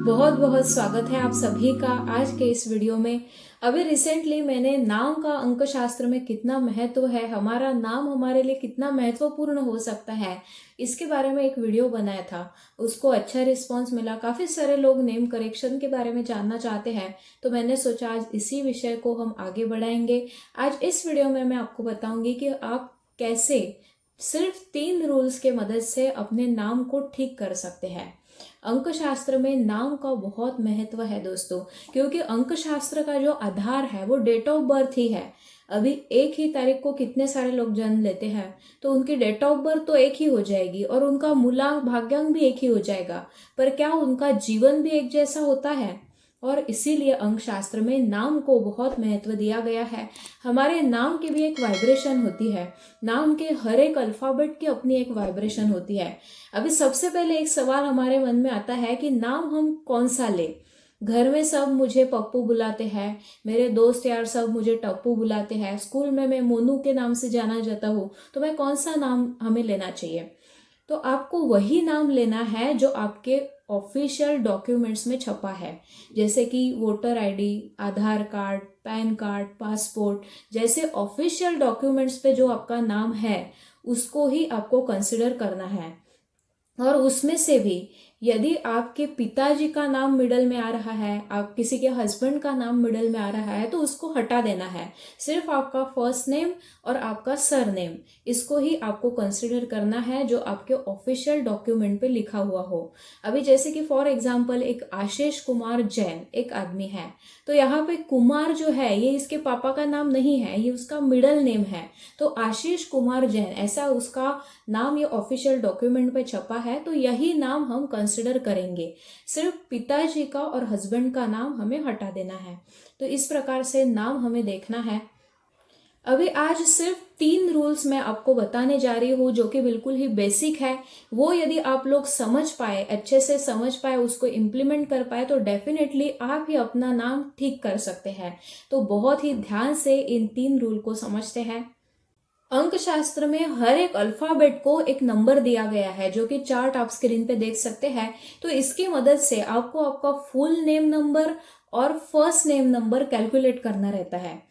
बहुत बहुत स्वागत है आप सभी का आज के इस वीडियो में। अभी रिसेंटली मैंने नाम का अंक शास्त्र में कितना महत्व है, हमारा नाम हमारे लिए कितना महत्वपूर्ण हो सकता है, इसके बारे में एक वीडियो बनाया था। उसको अच्छा रिस्पांस मिला, काफ़ी सारे लोग नेम करेक्शन के बारे में जानना चाहते हैं, तो मैंने सोचा आज इसी विषय को हम आगे बढ़ाएंगे। आज इस वीडियो में मैं आपको बताऊंगी कि आप कैसे सिर्फ 3 रूल्स के मदद से अपने नाम को ठीक कर सकते हैं। अंक शास्त्र में नाम का बहुत महत्व है दोस्तों, क्योंकि अंक शास्त्र का जो आधार है वो डेट ऑफ बर्थ ही है। अभी एक ही तारीख को कितने सारे लोग जन्म लेते हैं, तो उनकी डेट ऑफ बर्थ तो एक ही हो जाएगी और उनका मूलांक भाग्यांक भी एक ही हो जाएगा, पर क्या उनका जीवन भी एक जैसा होता है? और इसीलिए अंक शास्त्र में नाम को बहुत महत्व दिया गया है। हमारे नाम की भी एक वाइब्रेशन होती है, नाम के हर एक अल्फाबेट की अपनी एक वाइब्रेशन होती है। अभी सबसे पहले एक सवाल हमारे मन में आता है कि नाम हम कौन सा ले। घर में सब मुझे पप्पू बुलाते हैं, मेरे दोस्त यार सब मुझे टप्पू बुलाते हैं, स्कूल में मैं मोनू के नाम से जाना जाता हूँ, तो मैं कौन सा नाम हमें लेना चाहिए? तो आपको वही नाम लेना है जो आपके ऑफिशियल डॉक्यूमेंट्स में छपा है, जैसे कि वोटर आईडी, आधार कार्ड, पैन कार्ड, पासपोर्ट जैसे ऑफिशियल डॉक्यूमेंट्स पे जो आपका नाम है उसको ही आपको कंसिडर करना है। और उसमें से भी यदि आपके पिताजी का नाम मिडल में आ रहा है, आप किसी के हस्बैंड का नाम मिडल में आ रहा है, तो उसको हटा देना है। सिर्फ आपका फर्स्ट नेम और आपका सर नेम, इसको ही आपको कंसिडर करना है जो आपके ऑफिशियल डॉक्यूमेंट पे लिखा हुआ हो। अभी जैसे कि फॉर एग्जाम्पल एक आशीष कुमार जैन एक आदमी है, तो यहाँ पे कुमार जो है ये इसके पापा का नाम नहीं है, ये उसका मिडल नेम है। तो आशीष कुमार जैन ऐसा उसका नाम ये ऑफिशियल डॉक्यूमेंट पे छपा है, तो यही नाम हम कंसिडर करेंगे। सिर्फ पिताजी का और हस्बैंड का नाम हमें हटा देना है। तो इस प्रकार से नाम हमें देखना है। अभी आज सिर्फ 3 रूल्स मैं आपको बताने जा रही हूँ जो कि बिल्कुल ही बेसिक है। वो यदि आप लोग समझ पाए, अच्छे से समझ पाए, उसको इम्प्लीमेंट कर पाए, तो डेफिनेटली आप ही अपना नाम ठीक कर सकते हैं। तो बहुत ही ध्यान से इन 3 रूल को समझते हैं। अंक शास्त्र में हर एक अल्फाबेट को एक नंबर दिया गया है, जो कि चार्ट आप स्क्रीन पे देख सकते हैं। तो इसकी मदद से आपको आपका फुल नेम नंबर और फर्स्ट नेम नंबर कैलकुलेट करना रहता है।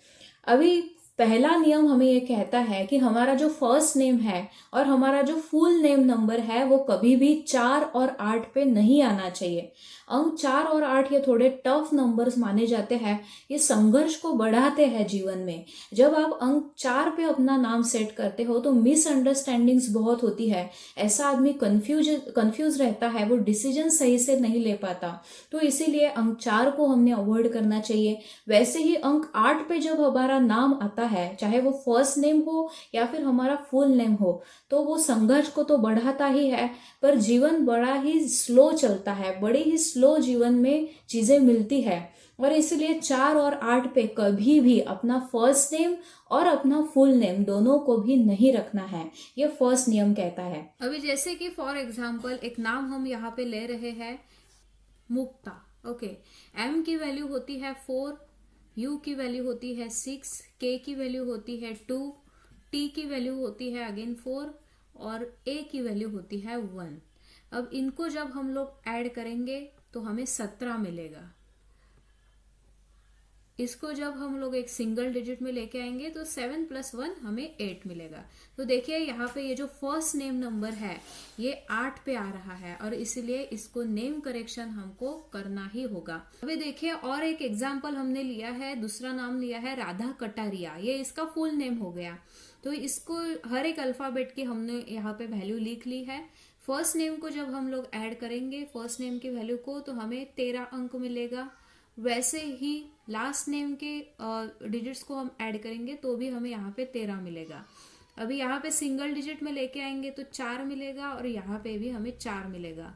अभी पहला नियम हमें ये कहता है कि हमारा जो फर्स्ट नेम है और हमारा जो फुल नेम नंबर है वो कभी भी 4 और 8 पे नहीं आना चाहिए। अंक 4 और 8 ये थोड़े टफ नंबर्स माने जाते हैं, ये संघर्ष को बढ़ाते हैं जीवन में। जब आप अंक 4 पे अपना नाम सेट करते हो तो मिसअंडरस्टैंडिंग्स बहुत होती है, ऐसा आदमी कंफ्यूज रहता है, वो डिसीजन सही से नहीं ले पाता। तो इसीलिए अंक 4 को हमने अवॉइड करना चाहिए। वैसे ही अंक 8 पे जब हमारा नाम आता है, चाहे वो फर्स्ट नेम हो या फिर हमारा फुल नेम हो, तो वो संघर्ष को तो बढ़ाता ही है, पर जीवन बड़ा ही स्लो चलता है, बड़े ही स्लो जीवन में चीजें मिलती है। और इसलिए 4 और 8 पे कभी भी अपना फर्स्ट नेम और अपना फुल नेम दोनों को भी नहीं रखना है, ये फर्स्ट नियम कहता है। अभी जैसे कि फॉर एग्जाम्पल एक नाम हम यहाँ पे ले रहे हैं, मुक्ता। ओके, एम की वैल्यू होती है 4, यू की वैल्यू होती है 6, के की वैल्यू होती है 2, टी की वैल्यू होती है अगेन 4 और ए की वैल्यू होती है 1। अब इनको जब हम लोग ऐड करेंगे तो हमें 17 मिलेगा। इसको जब हम लोग एक सिंगल डिजिट में लेके आएंगे तो 7 + 1 हमें 8 मिलेगा। तो देखिए यहाँ पे ये जो फर्स्ट नेम नंबर है ये 8 पे आ रहा है और इसलिए इसको नेम करेक्शन हमको करना ही होगा। अभी देखिए और एक एग्जाम्पल हमने लिया है, दूसरा नाम लिया है राधा कटारिया, ये इसका फुल नेम हो गया। तो इसको हर एक अल्फाबेट की हमने यहाँ पे वैल्यू लिख ली है। फर्स्ट नेम को जब हम लोग ऐड करेंगे फर्स्ट नेम की वैल्यू को, तो हमें 13 अंक मिलेगा। वैसे ही लास्ट नेम के डिजिट्स को हम ऐड करेंगे तो भी हमें यहाँ पे 13 मिलेगा। अभी यहाँ पे सिंगल डिजिट में लेके आएंगे तो 4 मिलेगा और यहाँ पे भी हमें 4 मिलेगा।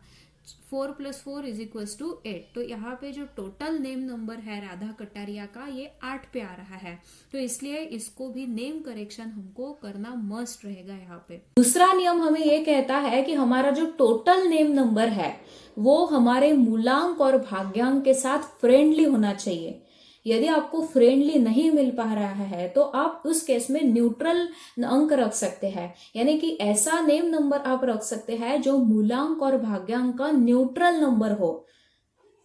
4 + 4 = 8। तो यहाँ पे जो टोटल नेम नंबर है राधा कटारिया का ये 8 पे आ रहा है, तो इसलिए इसको भी नेम करेक्शन हमको करना मस्ट रहेगा। यहाँ पे दूसरा नियम हमें ये कहता है कि हमारा जो टोटल नेम नंबर है वो हमारे मूलांक और भाग्यांक के साथ फ्रेंडली होना चाहिए। यदि आपको फ्रेंडली नहीं मिल पा रहा है तो आप उस केस में न्यूट्रल अंक रख सकते हैं, यानी कि ऐसा नेम नंबर आप रख सकते हैं जो मूलांक और भाग्यांक का न्यूट्रल नंबर हो।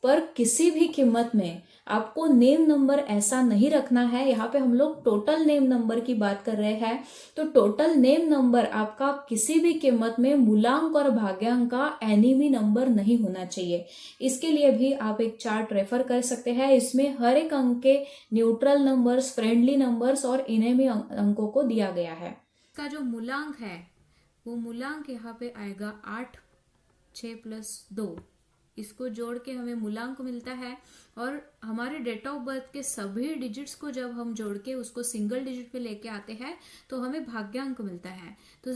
पर किसी भी कीमत में आपको नेम नंबर ऐसा नहीं रखना है। यहाँ पे हम लोग टोटल नेम नंबर की बात कर रहे हैं, तो टोटल नेम नंबर आपका किसी भी कीमत में मूलांक और भाग्यांक का एनिमी नंबर नहीं होना चाहिए। इसके लिए भी आप एक चार्ट रेफर कर सकते हैं। इसमें हर एक अंक के न्यूट्रल नंबर्स, फ्रेंडली नंबर्स और एनिमी अंकों को दिया गया है। इसका जो मूलांक है वो मूलांक यहाँ पे आएगा 8, 6 + 2, इसको जोड़ के हमें मूलांक मिलता है। और हमारे डेट ऑफ बर्थ के सभी डिजिट्स को जब हम जोड़ के उसको सिंगल डिजिट पे लेके आते हैं तो हमें भाग्यांक मिलता है। तो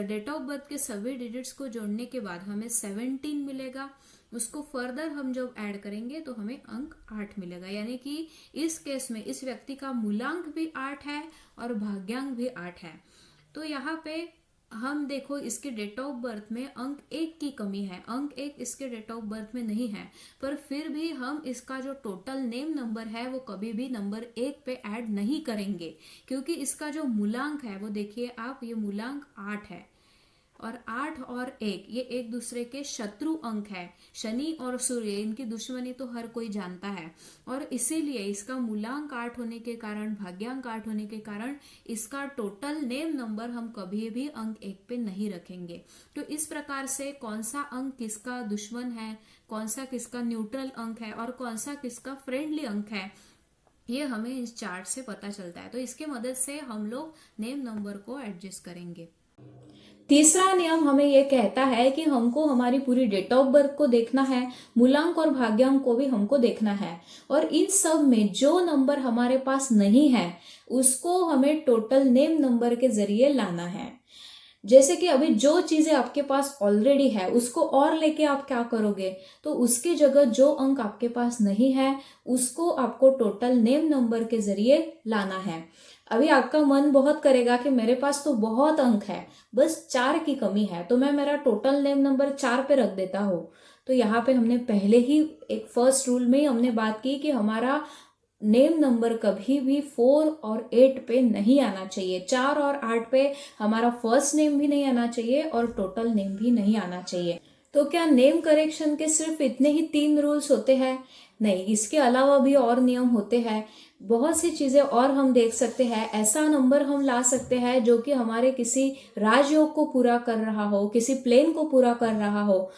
डेट ऑफ बर्थ के सभी डिजिट्स को जोड़ने के बाद हमें 17 मिलेगा। उसको फर्दर हम जब ऐड करेंगे तो हमें अंक 8 मिलेगा। यानी कि इस केस में इस व्यक्ति का मूलांक भी 8 है और भाग्यांक भी 8 है। तो यहाँ पे हम देखो इसके डेट ऑफ बर्थ में अंक 1 की कमी है, अंक 1 इसके डेट ऑफ बर्थ में नहीं है, पर फिर भी हम इसका जो टोटल नेम नंबर है वो कभी भी नंबर 1 पे ऐड नहीं करेंगे, क्योंकि इसका जो मूलांक है वो देखिए आप, ये मूलांक 8 है और 8 और 1 ये एक दूसरे के शत्रु अंक है। शनि और सूर्य इनकी दुश्मनी तो हर कोई जानता है, और इसीलिए इसका मूलांक 8 होने के कारण, भाग्यांक 8 होने के कारण इसका टोटल नेम नंबर हम कभी भी अंक 1 पे नहीं रखेंगे। तो इस प्रकार से कौन सा अंक किसका दुश्मन है, कौन सा किसका न्यूट्रल अंक है और कौन सा किसका फ्रेंडली अंक है, ये हमें इस चार्ट से पता चलता है। तो इसके मदद से हम लोग नेम नंबर को एडजस्ट करेंगे। तीसरा नियम हमें यह कहता है कि हमको हमारी पूरी डेट ऑफ बर्थ को देखना है, मूलांक और भाग्यांक को भी हमको देखना है, और इन सब में जो नंबर हमारे पास नहीं है उसको हमें टोटल नेम नंबर के जरिए लाना है। जैसे कि अभी जो चीजें आपके पास ऑलरेडी है उसको और लेके आप क्या करोगे, तो उसकी जगह जो अंक आपके पास नहीं है उसको आपको टोटल नेम नंबर के जरिए लाना है। अभी आपका मन बहुत करेगा कि मेरे पास तो बहुत अंक है, बस 4 की कमी है, तो मैं मेरा टोटल नेम नंबर 4 पे रख देता हूँ। तो यहाँ पे हमने पहले ही एक फर्स्ट रूल में ही हमने बात की कि हमारा नेम नंबर कभी भी 4 और 8 पे नहीं आना चाहिए। 4 और 8 पे हमारा फर्स्ट नेम भी नहीं आना चाहिए और टोटल नेम भी नहीं आना चाहिए। तो क्या नेम करेक्शन के सिर्फ इतने ही 3 रूल्स होते हैं? नहीं, इसके अलावा भी और नियम होते हैं। बहुत सी चीजें और हम देख सकते हैं। ऐसा नंबर हम ला सकते हैं जो कि हमारे किसी राजयोग को पूरा कर रहा हो, किसी प्लेन को पूरा कर रहा हो।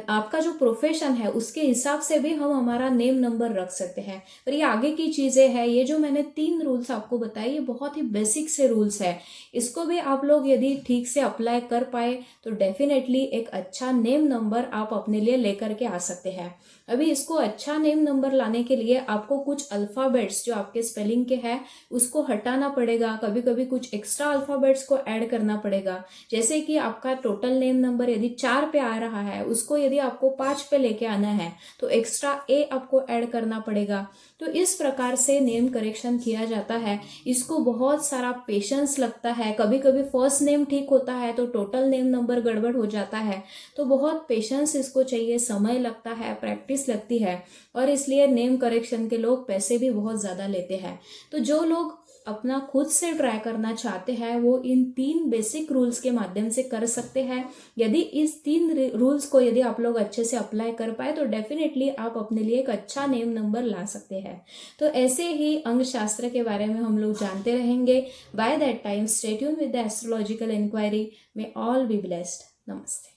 आपका जो प्रोफेशन है उसके हिसाब से भी हम हमारा नेम नंबर रख सकते हैं। पर ये आगे की चीजें हैं। ये जो मैंने 3 रूल्स आपको बताए ये बहुत ही बेसिक से रूल्स है। इसको भी आप लोग यदि ठीक से अप्लाई कर पाए तो डेफिनेटली एक अच्छा नेम नंबर आप अपने लिए लेकर के आ सकते हैं। अभी इसको अच्छा नेम नंबर लाने के लिए आपको कुछ अल्फाबेट्स जो आपके स्पेलिंग के हैं उसको हटाना पड़ेगा। कभी कभी कुछ एक्स्ट्रा अल्फाबेट्स को ऐड करना पड़ेगा। जैसे कि आपका टोटल नेम नंबर यदि 4 पे आ रहा है उसको यदि आपको 5 पे लेके आना है तो एक्स्ट्रा ए आपको ऐड करना पड़ेगा। तो इस प्रकार से नेम करेक्शन किया जाता है। इसको बहुत सारा पेशेंस लगता है। कभी कभी फर्स्ट नेम ठीक होता है तो टोटल नेम नंबर गड़बड़ हो जाता है। तो बहुत पेशेंस इसको चाहिए, समय लगता है, प्रैक्टिस लगती है, और इसलिए नेम करेक्शन के लोग पैसे भी बहुत ज़्यादा लेते हैं। तो जो लोग अपना खुद से ट्राई करना चाहते हैं वो इन 3 बेसिक रूल्स के माध्यम से कर सकते हैं। यदि इस 3 रूल्स को यदि आप लोग अच्छे से अप्लाई कर पाए तो डेफिनेटली आप अपने लिए एक अच्छा नेम नंबर ला सकते हैं। तो ऐसे ही अंक शास्त्र के बारे में हम लोग जानते रहेंगे। By that time stay tuned with the astrological inquiry. May all be blessed. नमस्ते।